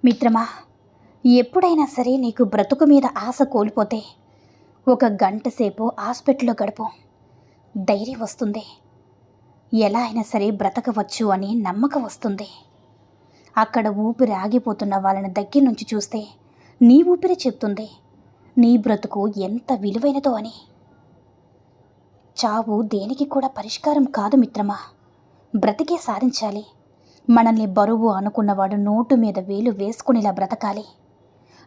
మిత్రమా, ఎప్పుడైనా సరే నీకు బ్రతుకు మీద ఆశ కోల్పోతే ఒక గంట సేపు హాస్పిటల్లో గడుపు. ధైర్యం వస్తుంది. ఎలా అయినా సరే బ్రతకవచ్చు అని నమ్మకం వస్తుంది. అక్కడ ఊపిరి ఆగిపోతున్న వాళ్ళని దగ్గర నుంచి చూస్తే నీ ఊపిరి చెప్తుంది నీ బ్రతుకు ఎంత విలువైనదో అని. చావు దేనికి కూడా పరిష్కారం కాదు మిత్రమా. బ్రతికే సాధించాలి. మనల్ని బరువు అనుకున్నవాడు నోటు మీద వేలు వేసుకునేలా బ్రతకాలి.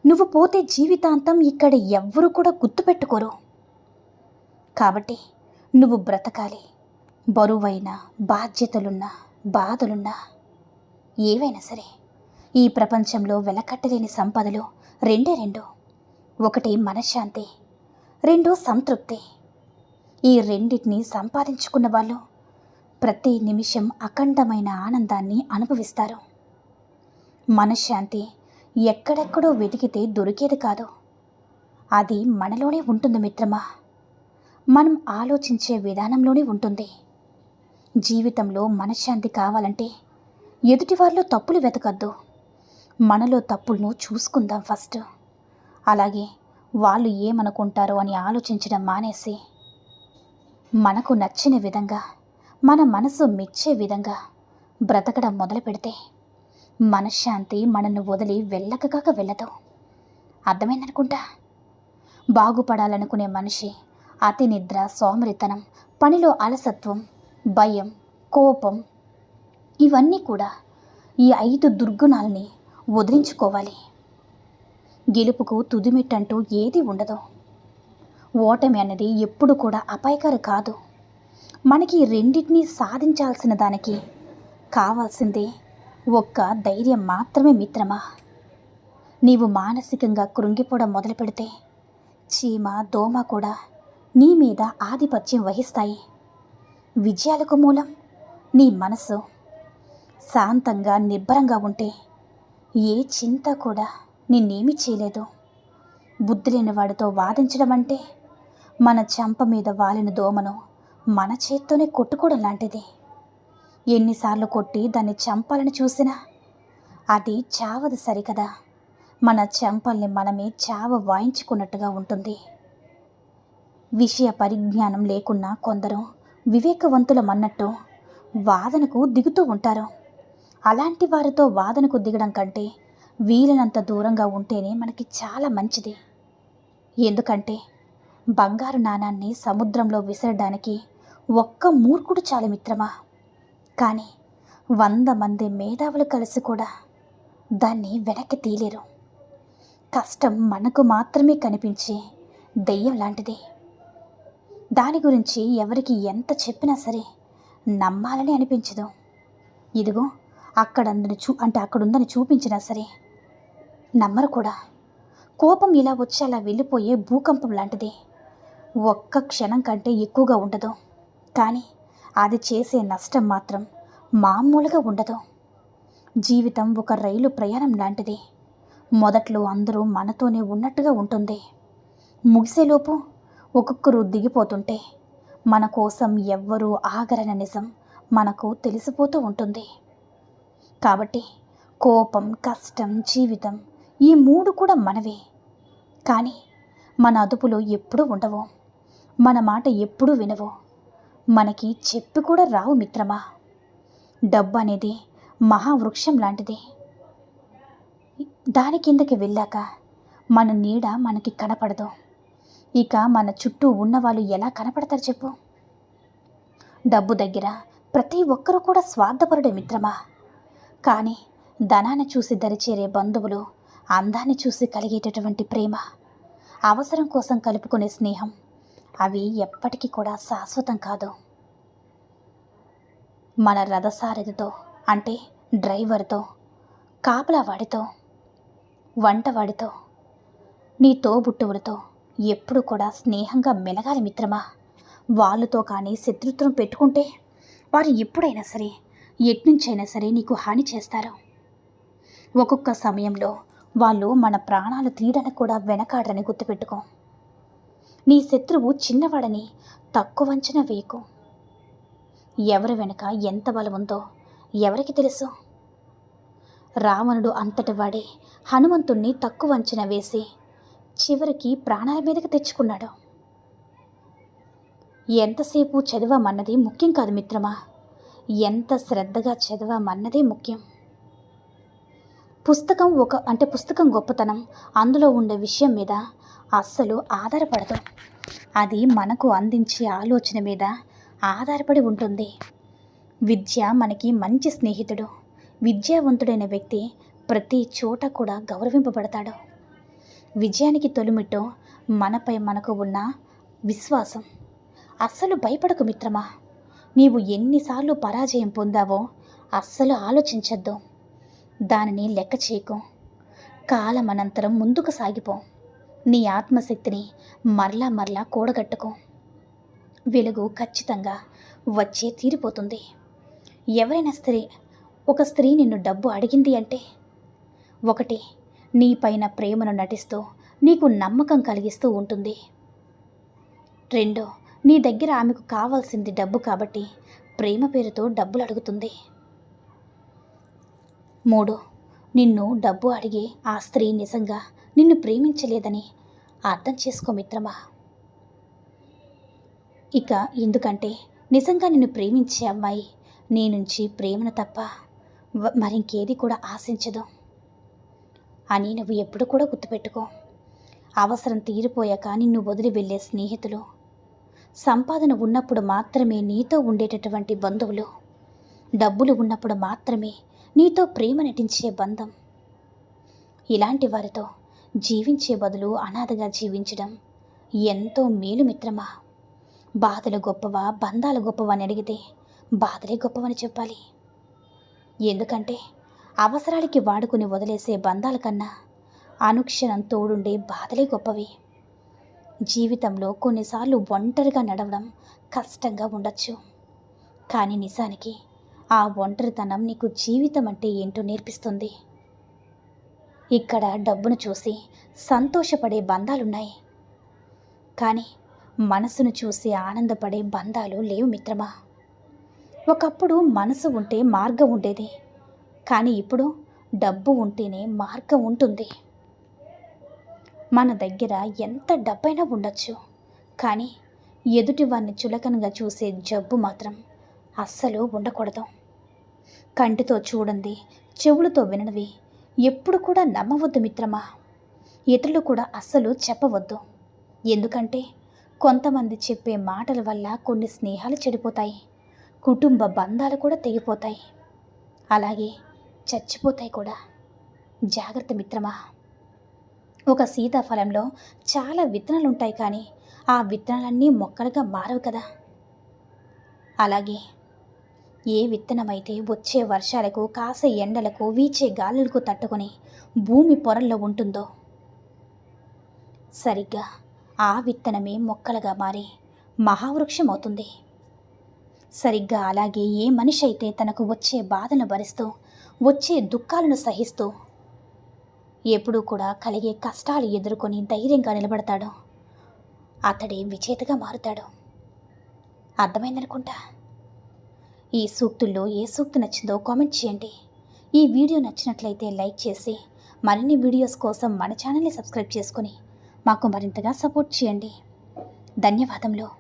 నువ్వు పోతే జీవితాంతం ఇక్కడ ఎవ్వరూ కూడా గుర్తుపెట్టుకోరు. కాబట్టి నువ్వు బ్రతకాలి. బరువైన బాధ్యతలున్నా బాధలున్నా ఏవైనా సరే ఈ ప్రపంచంలో వెలకట్టలేని సంపదలు రెండు. ఒకటి మనశ్శాంతి, రెండు సంతృప్తి. ఈ రెండింటిని సంపాదించుకున్న వాళ్ళు ప్రతి నిమిషం అఖండమైన ఆనందాన్ని అనుభవిస్తారు. మనశ్శాంతి ఎక్కడెక్కడో వెతికితే దొరికేది కాదు. అది మనలోనే ఉంటుంది మిత్రమా. మనం ఆలోచించే విధానంలోనే ఉంటుంది. జీవితంలో మనశ్శాంతి కావాలంటే ఎదుటివారిలో తప్పులు వెతకద్దు. మనలో తప్పులను చూసుకుందాం ఫస్ట్. అలాగే వాళ్ళు ఏమనుకుంటారో అని ఆలోచించడం మానేసి మనకు నచ్చిన విధంగా, మన మనసు మెచ్చే విధంగా బ్రతకడం మొదలు పెడితే మనశ్శాంతి మనల్ని వదిలి వెళ్ళకగాక వెళ్ళదు. అర్థమైందనుకుంటా. బాగుపడాలనుకునే మనిషి అతి నిద్ర, సోమరితనం, పనిలో అలసత్వం, భయం, కోపం ఇవన్నీ కూడా ఈ 5 దుర్గుణాలని వదిలించుకోవాలి. గెలుపుకు తుదిమెట్టంటూ ఏది ఉండదు. ఓటమి అనేది ఎప్పుడు కూడా అపాయకారి కాదు. మనకి రెండింటినీ సాధించాల్సిన దానికి కావాల్సింది ఒక్క ధైర్యం మాత్రమే మిత్రమా. నీవు మానసికంగా కృంగిపోవడం మొదలు పెడితే చీమ, దోమ కూడా నీ మీద ఆధిపత్యం వహిస్తాయి. విజయాలకు మూలం నీ మనసు. శాంతంగా నిబ్బరంగా ఉంటే ఏ చింత కూడా నిన్నేమీ చేయలేదు. బుద్ధి లేని వాడితో వాదించడం అంటే మన చెంప మీద వాలిన దోమను మన చేత్తోనే కొట్టుకోవడం లాంటిది. ఎన్నిసార్లు కొట్టి దాన్ని చంపాలని చూసినా అది చావదు సరికదా. మన చెంపల్ని మనమే చావ వాయించుకున్నట్టుగా ఉంటుంది. విషయ పరిజ్ఞానం లేకున్నా కొందరు వివేకవంతులమన్నట్టు వాదనకు దిగుతూ ఉంటారు. అలాంటి వారితో వాదనకు దిగడం కంటే వీలైనంత దూరంగా ఉంటేనే మనకి చాలా మంచిది. ఎందుకంటే బంగారు నాణాన్ని సముద్రంలో విసరడానికి ఒక్క మూర్ఖుడు చాలు మిత్రమా. కానీ 100 మంది మేధావులు కలిసి కూడా దాన్ని వెనక్కి తీయలేరు. కష్టం మనకు మాత్రమే కనిపించే దెయ్యం లాంటిది. దాని గురించి ఎవరికి ఎంత చెప్పినా సరే నమ్మాలని అనిపించదు. ఇదిగో అక్కడుందని చూపించినా సరే నమ్మరు కూడా. కోపం ఇలా వచ్చి అలా వెళ్ళిపోయే భూకంపం లాంటిది. ఒక్క క్షణం కంటే ఎక్కువగా ఉండదు. కానీ అది చేసే నష్టం మాత్రం మామూలుగా ఉండదు. జీవితం ఒక రైలు ప్రయాణం లాంటిది. మొదట్లో అందరూ మనతోనే ఉన్నట్టుగా ఉంటుంది. ముగిసేలోపు ఒక్కొక్కరు దిగిపోతుంటే మన కోసం ఎవ్వరూ ఆగరన్న నిజం మనకు తెలిసిపోతూ ఉంటుంది. కాబట్టి కోపం, కష్టం, జీవితం ఈ 3 కూడా మనవే. కానీ మన అదుపులో ఎప్పుడూ ఉండవు. మన మాట ఎప్పుడూ వినవు. మనకి చెప్పి కూడా రావు మిత్రమా. డబ్బు అనేది మహావృక్షం లాంటిది. దాని కిందకి వెళ్ళాక మన నీడ మనకి కనపడదు. ఇక మన చుట్టూ ఉన్నవాళ్ళు ఎలా కనపడతారు చెప్పు. డబ్బు దగ్గర ప్రతి ఒక్కరూ కూడా స్వార్థపరుడే మిత్రమా. కానీ ధనాన్ని చూసి దరిచేరే బంధువులు, అందాన్ని చూసి కలిగేటటువంటి ప్రేమ, అవసరం కోసం కలుపుకునే స్నేహం అవి ఎప్పటికీ కూడా శాశ్వతం కాదు. మన రథసారథితో అంటే డ్రైవర్తో, కాపలావాడితో, వంటవాడితో, నీ తోబుట్టువులతో ఎప్పుడు కూడా స్నేహంగా మెలగాలి మిత్రమా. వాళ్ళతో కానీ శత్రుత్వం పెట్టుకుంటే వారు ఎప్పుడైనా సరే ఎట్నుంచైనా సరే నీకు హాని చేస్తారు. ఒక్కొక్క సమయంలో వాళ్ళు మన ప్రాణాలు తీయడానికి కూడా వెనకాడరని గుర్తుపెట్టుకో. నీ శత్రువు చిన్నవాడని తక్కువ అంచనా వేయకు. ఎవరి వెనుక ఎంత బలం ఉందో ఎవరికి తెలుసు. రావణుడు అంతటి వాడే హనుమంతుణ్ణి తక్కువ అంచనా వేసి చివరికి ప్రాణాల మీదకి తెచ్చుకున్నాడు. ఎంతసేపు చదివామన్నది ముఖ్యం కాదు మిత్రమా, ఎంత శ్రద్ధగా చదివామన్నదే ముఖ్యం. పుస్తకం గొప్పతనం అందులో ఉండే విషయం మీద అస్సలు ఆధారపడదు, అది మనకు అందించే ఆలోచన మీద ఆధారపడి ఉంటుంది. విద్య మనకి మంచి స్నేహితుడు. విద్యావంతుడైన వ్యక్తి ప్రతి చోట కూడా గౌరవింపబడతాడు. విజయానికి తొలిమిట్టు మనపై మనకు ఉన్న విశ్వాసం. అస్సలు భయపడకు మిత్రమా, నీవు ఎన్నిసార్లు పరాజయం పొందావో అస్సలు ఆలోచించద్దు, దానిని లెక్క చేయకు. కాలమనంతరం ముందుకు సాగిపో. నీ ఆత్మశక్తిని మరలా కూడగట్టుకో. వెలుగు ఖచ్చితంగా వచ్చే తీరిపోతుంది. ఎవరైనా ఒక స్త్రీ నిన్ను డబ్బు అడిగింది అంటే, ఒకటి నీపైన ప్రేమను నటిస్తూ నీకు నమ్మకం కలిగిస్తూ ఉంటుంది. 2, నీ దగ్గర ఆమెకు కావాల్సింది డబ్బు కాబట్టి ప్రేమ పేరుతో డబ్బులు అడుగుతుంది. 3, నిన్ను డబ్బు అడిగే ఆ స్త్రీ నిజంగా నిన్ను ప్రేమించలేదని అర్థం చేసుకో మిత్రమా. ఇక ఎందుకంటే నిజంగా నిన్ను ప్రేమించే అమ్మాయి నీ నుంచి ప్రేమను తప్ప మరింకేది కూడా ఆశించదు అని నువ్వు ఎప్పుడు కూడా గుర్తుపెట్టుకో. అవసరం తీరిపోయాక నిన్ను వదిలి వెళ్ళే స్నేహితులు, సంపాదన ఉన్నప్పుడు మాత్రమే నీతో ఉండేటటువంటి బంధువులు, డబ్బులు ఉన్నప్పుడు మాత్రమే నీతో ప్రేమ నటించే బంధం, ఇలాంటి వారితో జీవించే బదులు అనాథగా జీవించడం ఎంతో మేలు మిత్రమా. బాధలు గొప్పవా బంధాలు గొప్పవా అని అడిగితే బాధలే గొప్పవని చెప్పాలి. ఎందుకంటే అవసరాలకి వాడుకుని వదిలేసే బంధాల కన్నా అనుక్షణం తోడుండే బాధలే గొప్పవి. జీవితంలో కొన్నిసార్లు ఒంటరిగా నడవడం కష్టంగా ఉండొచ్చు, కానీ నిజానికి ఆ ఒంటరితనం నీకు జీవితం అంటే ఏంటో నేర్పిస్తుంది. ఇక్కడ డబ్బును చూసి సంతోషపడే బంధాలున్నాయి, కానీ మనసును చూసి ఆనందపడే బంధాలు లేవు మిత్రమా. ఒకప్పుడు మనసు ఉంటే మార్గం ఉండేది, కానీ ఇప్పుడు డబ్బు ఉంటేనే మార్గం ఉంటుంది. మన దగ్గర ఎంత డబ్బైనా ఉండొచ్చు, కానీ ఎదుటివారిని చులకనగా చూసే జబ్బు మాత్రం అస్సలు ఉండకూడదు. కంటితో చూడండి, చెవులతో విననివి ఎప్పుడు కూడా నమ్మవద్దు మిత్రమా. ఇతరులు కూడా అస్సలు చెప్పవద్దు, ఎందుకంటే కొంతమంది చెప్పే మాటల వల్ల కొన్ని స్నేహాలు చెడిపోతాయి, కుటుంబ బంధాలు కూడా తెగిపోతాయి, అలాగే చచ్చిపోతాయి కూడా. జాగ్రత్త మిత్రమా. ఒక సీతాఫలంలో చాలా విత్తనాలు ఉంటాయి, కానీ ఆ విత్తనాలన్నీ మొక్కలుగా మారవు కదా. అలాగే ఏ విత్తనమైతే వచ్చే వర్షాలకు, కాసే ఎండలకు, వీచే గాలులకు తట్టుకొని భూమి పొరల్లో ఉంటుందో సరిగ్గా ఆ విత్తనమే మొక్కలుగా మారి మహావృక్షం అవుతుంది. సరిగ్గా అలాగే ఏ మనిషి అయితే తనకు వచ్చే బాధను భరిస్తూ, వచ్చే దుఃఖాలను సహిస్తూ, ఎప్పుడూ కూడా కలిగే కష్టాలు ఎదుర్కొని ధైర్యంగా నిలబడతాడో అతడే విజేతగా మారుతాడు. అర్థమైందనుకుంటా. ఈ సూక్తుల్లో ఏ సూక్తి నచ్చిందో కామెంట్ చేయండి. ఈ వీడియో నచ్చినట్లయితే లైక్ చేసి మరిన్ని వీడియోస్ కోసం మన ఛానల్ని సబ్స్క్రైబ్ చేసుకొని మాకు మరింతగా సపోర్ట్ చేయండి. ధన్యవాదములు.